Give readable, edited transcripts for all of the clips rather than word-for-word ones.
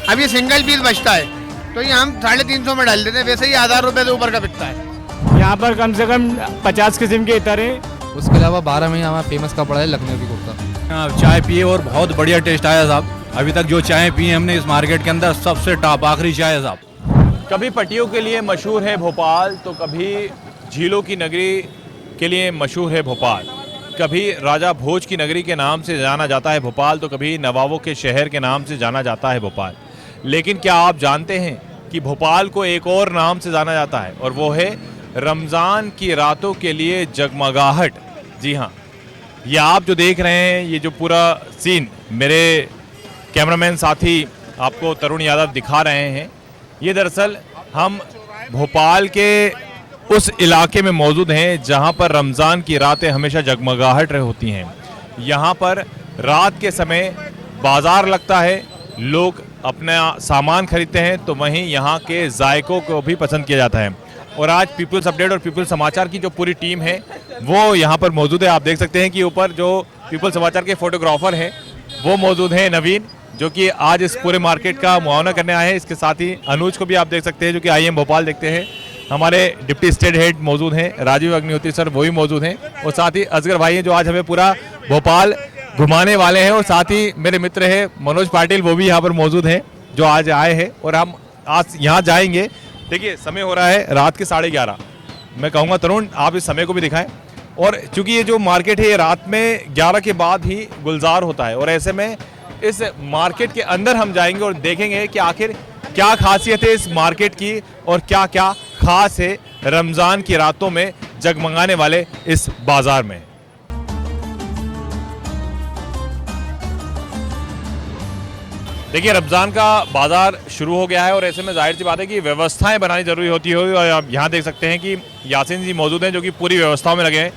अब ये single piece बचता है तो ये हम 350 में डाल देते हैं, वैसे ही 1000 रुपये से ऊपर का बिकता है। यहाँ पर कम से कम 50 किस्म के इतर हैं। उसके अलावा 12 महीने हमारा फेमस कपड़ा है लखनऊ की कुर्ता। चाय पिए और बहुत बढ़िया टेस्ट आया साहब। अभी तक जो चाय पी हमने इस मार्केट के अंदर सबसे टॉप आखिरी चाय है साहब। कभी पट्टियों के लिए मशहूर है भोपाल, तो कभी झीलों की नगरी के लिए मशहूर है भोपाल। कभी राजा भोज की नगरी के नाम से जाना जाता है भोपाल, तो कभी नवाबों के शहर के नाम से जाना जाता है भोपाल। लेकिन क्या आप जानते हैं कि भोपाल को एक और नाम से जाना जाता है, और वो है रमज़ान की रातों के लिए जगमगाहट। जी हाँ, ये आप जो देख रहे हैं, ये जो पूरा सीन मेरे कैमरामैन साथी आपको तरुण यादव दिखा रहे हैं, ये दरअसल हम भोपाल के उस इलाके में मौजूद हैं जहां पर रमज़ान की रातें हमेशा जगमगाहट होती हैं। यहाँ पर रात के समय बाज़ार लगता है, लोग अपना सामान खरीदते हैं, तो वहीं यहाँ के जायकों को भी पसंद किया जाता है। और आज पीपल्स अपडेट और पीपल्स समाचार की जो पूरी टीम है वो यहाँ पर मौजूद है। आप देख सकते हैं कि ऊपर जो पीपल्स समाचार के फोटोग्राफर हैं वो मौजूद हैं, नवीन, जो कि आज इस पूरे मार्केट का मुआयना करने आए हैं। इसके साथ ही अनुज को भी आप देख सकते हैं जो कि IM भोपाल देखते हैं। हमारे डिप्टी स्टेट हेड मौजूद हैं, राजीव अग्निहोत्री सर, वो भी मौजूद हैं। और साथ ही असगर भाई हैं जो आज हमें पूरा भोपाल घुमाने वाले हैं। और साथ ही मेरे मित्र हैं मनोज पाटिल, वो भी यहाँ पर मौजूद हैं जो आज आए हैं। और हम आज यहाँ जाएंगे। देखिए समय हो रहा है रात के 11:30। मैं कहूँगा तरुण आप इस समय को भी दिखाएं। और चूंकि ये जो मार्केट है ये रात में 11 के बाद ही गुलजार होता है, और ऐसे में इस मार्केट के अंदर हम जाएंगे और देखेंगे कि आखिर क्या खासियत है इस मार्केट की और क्या क्या खास है रमज़ान की रातों में जगमगाने वाले इस बाजार में। देखिए रमज़ान का बाजार शुरू हो गया है, और ऐसे में जाहिर सी बात है कि व्यवस्थाएं बनानी जरूरी होती है। और आप यहाँ देख सकते हैं कि यासीन जी मौजूद हैं जो कि पूरी व्यवस्थाओं में लगे हैं।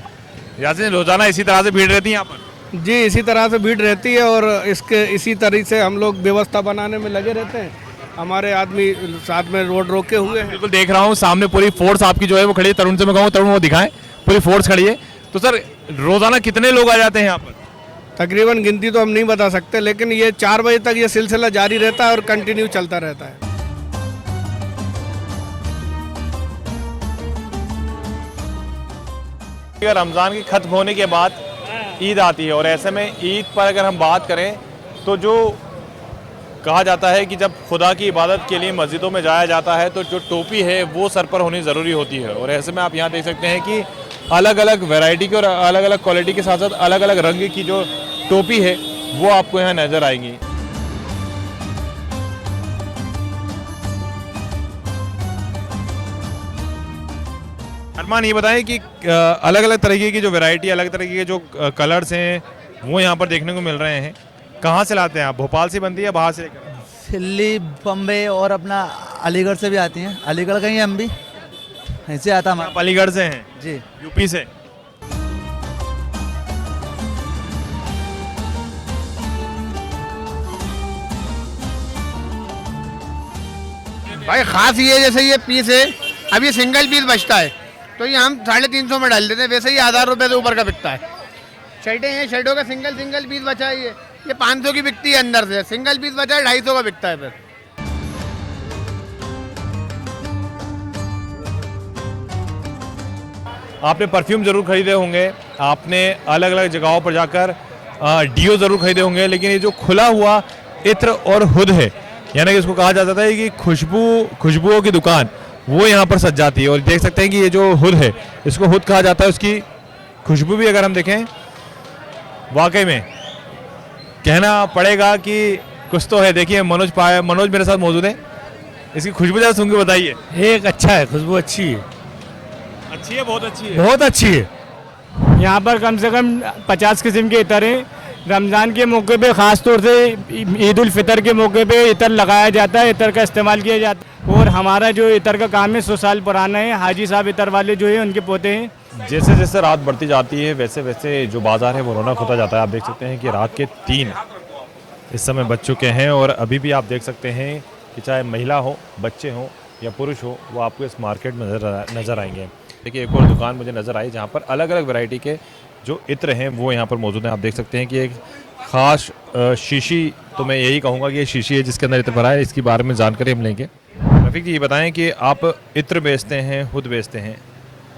यासीन, रोजाना इसी तरह से भीड़ रहती है यहाँ पर? जी, इसी तरह से भीड़ रहती है, और इसी तरह से हम लोग व्यवस्था बनाने में लगे रहते हैं। हमारे आदमी साथ में रोड रोके हुए हैं। बिल्कुल देख रहा हूँ सामने पूरी फोर्स आपकी जो है वो खड़ी है। तरुण से मैं कहूँ तरुण वो दिखाएं, पूरी फोर्स खड़ी है। तो सर रोजाना कितने लोग आ जाते हैं यहाँ पर? तकरीबन गिनती तो हम नहीं बता सकते, लेकिन ये 4 बजे तक ये सिलसिला जारी रहता है और कंटिन्यू चलता रहता है। रमज़ान की खत्म होने के बाद ईद आती है, और ऐसे में ईद पर अगर हम बात करें तो जो कहा जाता है कि जब खुदा की इबादत के लिए मस्जिदों में जाया जाता है तो जो टोपी है वो सर पर होनी ज़रूरी होती है। और ऐसे में आप यहाँ देख सकते हैं कि अलग अलग वैरायटी की और अलग अलग क्वालिटी के साथ साथ अलग अलग रंग की जो टोपी है वो आपको यहाँ नज़र आएंगी। अरमान, ये बताएं कि अलग अलग तरीके की जो वैरायटी, अलग तरीके के जो कलर्स हैं वो यहाँ पर देखने को मिल रहे हैं। कहाँ से लाते हैं आप? भोपाल से बनती है या बाहर से? दिल्ली, बम्बई और अपना अलीगढ़ से भी आती हैं। अलीगढ़ का ही हम भी ऐसे आता हमारा। आप अलीगढ़ से हैं? जी। यूपी से? भाई खास ये जैसे ये पीस है, अब ये सिंगल पीस बचता है तो ये हम 350 में डाल देते हैं, वैसे ही 1000 रुपये से ऊपर का बिकता है। शर्टें हैं, शर्टों का सिंगल पीस बचा है। ये 500 की बिकती है अंदर से, सिंगल पीस बचा है 250 का बिकता है। फिर आपने परफ्यूम ज़रूर खरीदे होंगे, आपने अलग अलग जगहों पर जाकर डीओ ज़रूर खरीदे होंगे, लेकिन ये जो खुला हुआ इत्र और हुद है, यानी कि इसको कहा जाता है कि खुशबुओं की दुकान, वो यहाँ पर सज जाती है। और देख सकते हैं कि ये जो हुद है इसको हुद कहा जाता है। उसकी खुशबू भी अगर हम देखें, वाकई में कहना पड़ेगा कि कुछ तो है। देखिए मनोज मेरे साथ मौजूद है, इसकी खुशबू ज़रा सुन के बताइए। एक अच्छा है, खुशबू अच्छी है। अच्छी है? बहुत अच्छी है? बहुत अच्छी है। यहाँ पर कम से कम 50 किस्म के इतर हैं। रमज़ान के मौके पे ख़ास तौर से ईद उल फितर के मौके पे इतर लगाया जाता है, इतर का इस्तेमाल किया जाता है। और हमारा जो इतर का काम है 100 साल पुराना है। हाजी साहब इतर वाले जो है उनके पोते हैं। जैसे जैसे रात बढ़ती जाती है वैसे वैसे जो बाज़ार है वो रौनक होता जाता है। आप देख सकते हैं कि रात के 3 इस समय बज चुके हैं, और अभी भी आप देख सकते हैं कि चाहे महिला हो, बच्चे हों या पुरुष हो, वो आपको इस मार्केट में नज़र आएंगे। देखिए एक और दुकान मुझे नज़र आई जहाँ पर अलग अलग वैरायटी के जो इत्र हैं वो यहाँ पर मौजूद हैं। आप देख सकते हैं कि एक ख़ास शीशी, तो मैं यही कहूँगा कि ये शीशी है जिसके अंदर इत्र भरा है, इसके बारे में जानकारी हम लेंगे। रफ़ीक जी ये बताएं कि आप इत्र बेचते हैं, खुद बेचते हैं,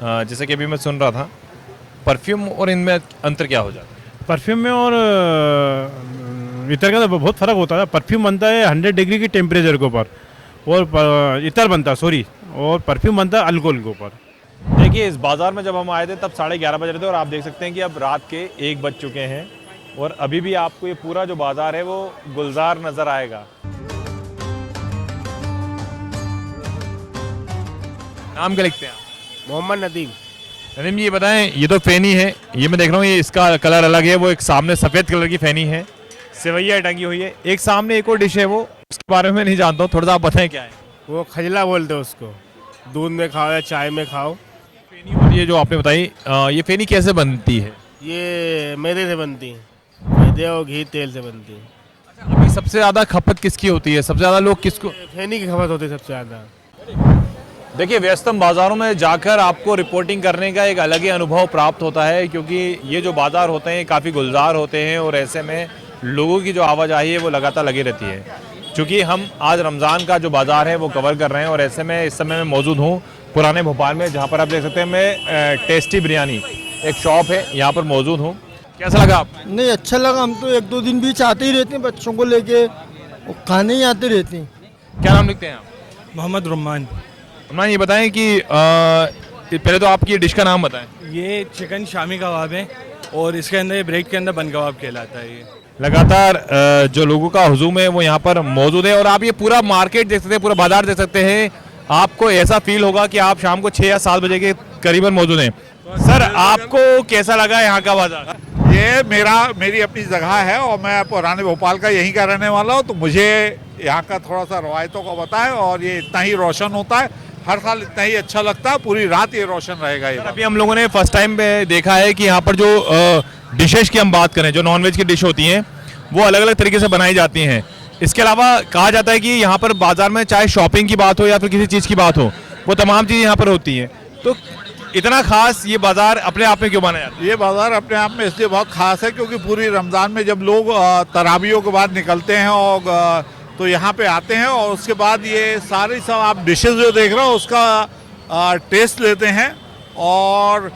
जैसे कि अभी मैं सुन रहा था, परफ्यूम और इनमें अंतर क्या हो जाता है? परफ्यूम में और इतर का तो बहुत फ़र्क होता है। परफ्यूम बनता है 100 डिग्री की टेम्परेचर के ऊपर, और इतर बनता है सॉरी, और परफ्यूम बनता है अल्कोहल के ऊपर। देखिए इस बाज़ार में जब हम आए थे तब 11:30 बज रहे थे और आप देख सकते हैं कि अब रात के 1 बज चुके हैं और अभी भी आपको ये पूरा जो बाज़ार है वो गुलजार नज़र आएगा। नाम क्या लिखते हैं आप? मोहम्मद नदीम। नदीम जी ये बताएं, ये तो फ़ेनी है, ये मैं देख रहा हूँ, ये इसका कलर अलग है, वो एक सामने सफ़ेद कलर की फ़ेनी है, सेवैया टंगी हुई है, एक सामने एक और डिश है, वो उसके बारे में नहीं जानता हूँ, थोड़ा सा आप बताएं क्या है? वो खजला बोलते हैं उसको, दूध में खाओ या चाय में खाओ। फ़ेनी होती है जो आपने बताई, ये फ़ेनी कैसे बनती है? ये मैदे से बनती है, मैदे और घी तेल से बनती है। अभी सबसे ज़्यादा खपत किसकी होती है, सबसे ज़्यादा लोग किसको? फैनी की खपत होती है सबसे ज़्यादा। देखिए व्यस्तम बाज़ारों में जाकर आपको रिपोर्टिंग करने का एक अलग ही अनुभव प्राप्त होता है, क्योंकि ये जो बाज़ार होते हैं काफ़ी गुलजार होते हैं और ऐसे में लोगों की जो आवाजाही है वो लगातार लगी रहती है। क्योंकि हम आज रमज़ान का जो बाज़ार है वो कवर कर रहे हैं और ऐसे में इस समय मैं मौजूद हूँ पुराने भोपाल में, जहाँ पर आप देख सकते हैं मैं टेस्टी बिरयानी एक शॉप है यहाँ पर मौजूद हूँ। कैसा लगा आप? नहीं अच्छा लगा, हम तो 1-2 दिन बीच आते ही रहते हैं बच्चों को लेके, वो खाने ही आते रहते हैं। क्या नाम लिखते हैं आप? मोहम्मद रुमान। रुमान ये बताएं कि पहले तो आपकी डिश का नाम बताएं। ये चिकन शामी कबाब है और इसके अंदर ब्रेड के अंदर बन कबाब कहलाता है। ये लगातार जो लोगों का हुजूम है वो यहाँ पर मौजूद है और आप ये पूरा मार्केट देख सकते हैं, पूरा बाजार देख सकते हैं। आपको ऐसा फील होगा कि आप शाम को 6 या 7 बजे के करीबन मौजूद हैं। सर आपको कैसा लगा यहाँ का बाजार? ये मेरी अपनी जगह है और मैं पुराने भोपाल का यहीं का रहने वाला हूँ, तो मुझे यहाँ का थोड़ा सा रवायतों का पता है और ये इतना ही रोशन होता है, हर साल इतना ही अच्छा लगता है, पूरी रात ये रोशन रहेगा। ये अभी हम लोगों ने फर्स्ट टाइम पे देखा है कि यहाँ पर जो डिशेज की हम बात करें, जो नॉनवेज की डिश होती हैं वो अलग अलग तरीके से बनाई जाती हैं। इसके अलावा कहा जाता है कि यहाँ पर बाजार में चाहे शॉपिंग की बात हो या फिर किसी चीज़ की बात हो, वो तमाम चीज़ें यहाँ पर होती हैं। तो इतना खास ये बाजार अपने आप में क्यों माना जाता है? ये बाजार अपने आप में इसलिए बहुत खास है क्योंकि पूरी रमज़ान में जब लोग तरावियों के बाद निकलते हैं और तो यहाँ पे आते हैं और उसके बाद ये सारी सब आप डिशेस जो देख रहे हो उसका टेस्ट लेते हैं। और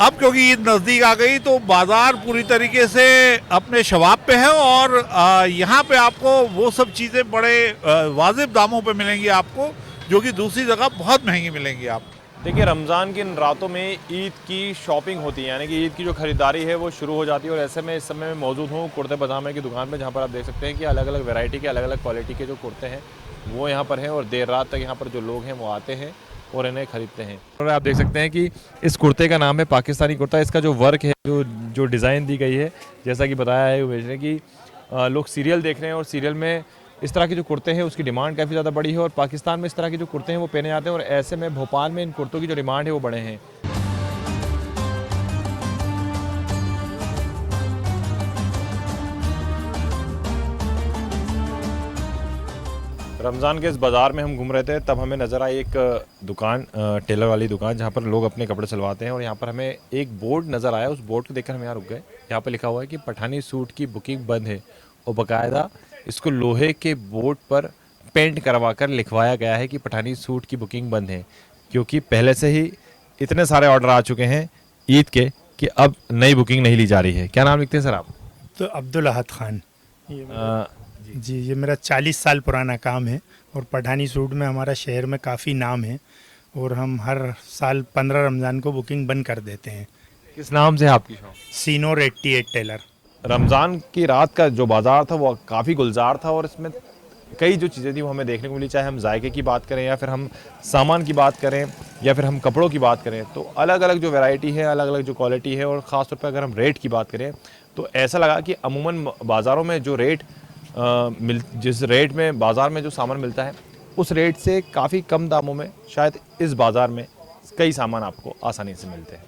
अब क्योंकि ईद नज़दीक आ गई तो बाज़ार पूरी तरीके से अपने शबाब पे है और यहाँ पे आपको वो सब चीज़ें बड़े वाजिब दामों पे मिलेंगी आपको, जो कि दूसरी जगह बहुत महंगी मिलेंगी आपको। देखिए रमज़ान की इन रातों में ईद की शॉपिंग होती है, यानी कि ईद की जो ख़रीदारी है वो शुरू हो जाती है और ऐसे में इस समय मैं मौजूद हूँ कुर्ते पजामे की दुकान पर, जहाँ पर आप देख सकते हैं कि अलग अलग वैरायटी के अलग अलग क्वालिटी के जो कुर्ते हैं वो यहाँ पर हैं और देर रात तक यहाँ पर जो लोग हैं वो आते हैं और इन्हें ख़रीदते हैं। और आप देख सकते हैं कि इस कुर्ते का नाम है पाकिस्तानी कुर्ता। इसका जो वर्क है, जो डिज़ाइन दी गई है, जैसा कि बताया है उमेश ने कि लोग सीरियल देख रहे हैं और सीरियल में इस तरह के जो कुर्ते हैं उसकी डिमांड काफ़ी ज़्यादा बढ़ी है और पाकिस्तान में इस तरह के जो कुर्ते हैं वो पहने जाते हैं और ऐसे में भोपाल में इन कुर्तों की जो डिमांड है वो बढ़े हैं। रमज़ान के इस बाज़ार में हम घूम रहे थे तब हमें नज़र आई एक दुकान, टेलर वाली दुकान, जहाँ पर लोग अपने कपड़े सिलवाते हैं और यहाँ पर हमें एक बोर्ड नज़र आया। उस बोर्ड को देखकर हम यहाँ रुक गए। यहाँ पर लिखा हुआ है कि पठानी सूट की बुकिंग बंद है और बाकायदा इसको लोहे के बोर्ड पर पेंट करवा कर लिखवाया गया है कि पठानी सूट की बुकिंग बंद है, क्योंकि पहले से ही इतने सारे ऑर्डर आ चुके हैं ईद के कि अब नई बुकिंग नहीं ली जा रही है। क्या नाम लिखते हैं सर आप? तो अब्दुल अहद खान। जी ये मेरा 40 साल पुराना काम है और पठानी सूट में हमारा शहर में काफ़ी नाम है और हम हर साल 15 रमज़ान को बुकिंग बंद कर देते हैं। किस नाम से है आपकी शॉप? सीनोर 88 टेलर। रमज़ान की रात का जो बाज़ार था वो काफ़ी गुलजार था और इसमें कई जो चीज़ें थी वो हमें देखने को मिली, चाहे हम जायके की बात करें या फिर हम सामान की बात करें या फिर हम कपड़ों की बात करें, तो अलग अलग जो वैरायटी है, अलग अलग जो क्वालिटी है और ख़ास तौर पर अगर हम रेट की बात करें तो ऐसा लगा कि अमूमन बाज़ारों में जो रेट जिस रेट में बाज़ार में जो सामान मिलता है उस रेट से काफ़ी कम दामों में शायद इस बाज़ार में कई सामान आपको आसानी से मिलते हैं।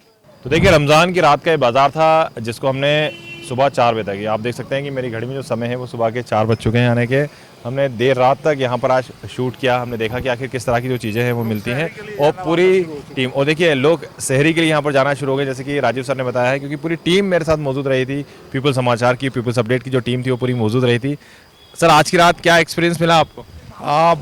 तो देखिए रमज़ान की रात का ये बाज़ार था जिसको हमने सुबह 4 बजे तक, आप देख सकते हैं कि मेरी घड़ी में जो समय है वो सुबह के 4 बज चुके हैं आने के, हमने देर रात तक यहाँ पर आज शूट किया। हमने देखा कि आखिर किस तरह की जो चीज़ें हैं वो मिलती हैं और पूरी टीम, और देखिए लोग शहरी के लिए यहाँ पर जाना शुरू हो गए, जैसे कि राजीव सर ने बताया है, क्योंकि पूरी टीम मेरे साथ मौजूद रही थी। पीपल समाचार की, पीपल्स अपडेट की जो टीम थी वो पूरी मौजूद रही थी। सर आज की रात क्या एक्सपीरियंस मिला आपको?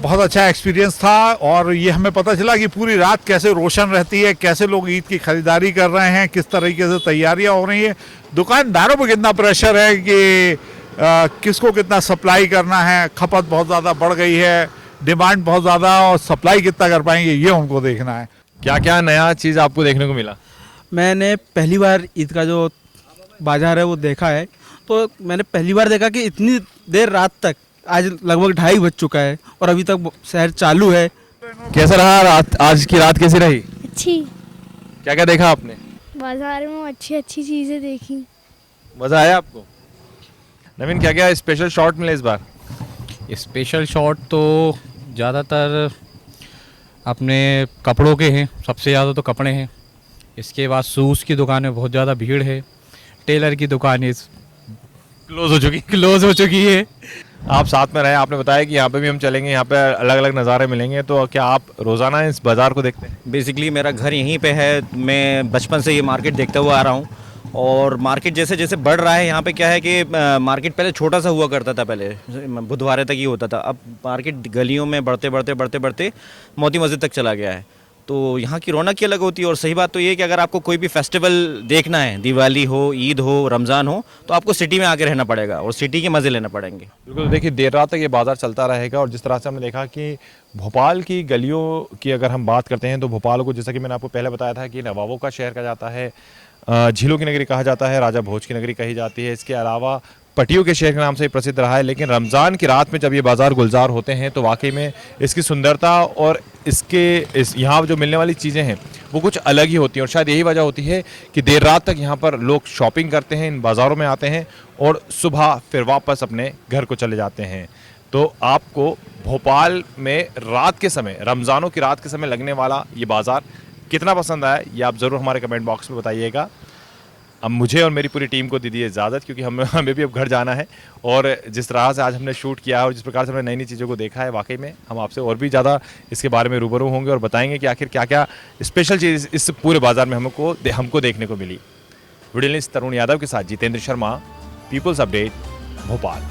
बहुत अच्छा एक्सपीरियंस था और ये हमें पता चला कि पूरी रात कैसे रोशन रहती है, कैसे लोग ईद की खरीदारी कर रहे हैं, किस तरीके से तैयारियां हो रही हैं, दुकानदारों पर कितना प्रेशर है कि किसको कितना सप्लाई करना है। खपत बहुत ज़्यादा बढ़ गई है, डिमांड बहुत ज़्यादा, और सप्लाई कितना कर पाएंगे ये उनको देखना है। क्या क्या नया चीज़ आपको देखने को मिला? मैंने पहली बार ईद का जो बाजार है वो देखा है, तो मैंने पहली बार देखा कि इतनी देर रात तक, आज लगभग 2:30 बज चुका है और अभी तक शहर चालू है। कैसा रहा रात? आज की रात कैसी रही? अच्छी। क्या क्या देखा आपने? बाजार में अच्छी अच्छी चीज़ें देखी। मज़ा आया आपको? नवीन क्या क्या स्पेशल शॉट मिले इस बार? स्पेशल शॉट तो ज़्यादातर अपने कपड़ों के हैं, सबसे ज़्यादा तो कपड़े हैं। इसके बाद शूज़ की दुकान में बहुत ज़्यादा भीड़ है। टेलर की दुकान क्लोज हो चुकी है। आप साथ में रहे, आपने बताया कि यहाँ पे भी हम चलेंगे, यहाँ पे अलग अलग नज़ारे मिलेंगे, तो क्या आप रोज़ाना इस बाज़ार को देखते हैं? बेसिकली मेरा घर यहीं पे है, मैं बचपन से ये मार्केट देखता हुआ आ रहा हूँ और मार्केट जैसे जैसे बढ़ रहा है, यहाँ पे क्या है कि मार्केट पहले छोटा सा हुआ करता था, पहले बुधवार तक ही होता था, अब मार्केट गलियों में बढ़ते मोती मस्जिद तक चला गया है। तो यहाँ की रौनक ही अलग होती है। और सही बात तो ये है कि अगर आपको कोई भी फेस्टिवल देखना है, दिवाली हो, ईद हो, रमज़ान हो, तो आपको सिटी में आके रहना पड़ेगा और सिटी के मज़े लेना पड़ेंगे। बिल्कुल, देखिए देर रात तक ये बाज़ार चलता रहेगा। और जिस तरह से हमने देखा कि भोपाल की गलियों की अगर हम बात करते हैं तो भोपाल को, जैसा कि मैंने आपको पहले बताया था, कि नवाबों का शहर कहा जाता है, झीलों की नगरी कहा जाता है, राजा भोज की नगरी कही जाती है। इसके अलावा पटियों के शहर के नाम से प्रसिद्ध रहा है। लेकिन रमज़ान की रात में जब ये बाज़ार गुलजार होते हैं तो वाकई में इसकी सुंदरता और यहाँ जो मिलने वाली चीज़ें हैं वो कुछ अलग ही होती हैं। और शायद यही वजह होती है कि देर रात तक यहाँ पर लोग शॉपिंग करते हैं, इन बाज़ारों में आते हैं और सुबह फिर वापस अपने घर को चले जाते हैं। तो आपको भोपाल में रात के समय, रमज़ानों की रात के समय लगने वाला ये बाज़ार कितना पसंद आया, ये आप ज़रूर हमारे कमेंट बॉक्स में बताइएगा। अब मुझे और मेरी पूरी टीम को दीजिए इजाज़त, क्योंकि हमें भी अब घर जाना है। और जिस तरह से आज हमने शूट किया है और जिस प्रकार से हमने नई नई चीज़ों को देखा है, वाकई में हम आपसे और भी ज़्यादा इसके बारे में रूबरू होंगे और बताएंगे कि आखिर क्या क्या स्पेशल चीज़ इस पूरे बाज़ार में हमको देखने को मिली। वीडियो जर्नलिस्ट तरुण यादव के साथ जितेंद्र शर्मा, पीपल्स अपडेट, भोपाल।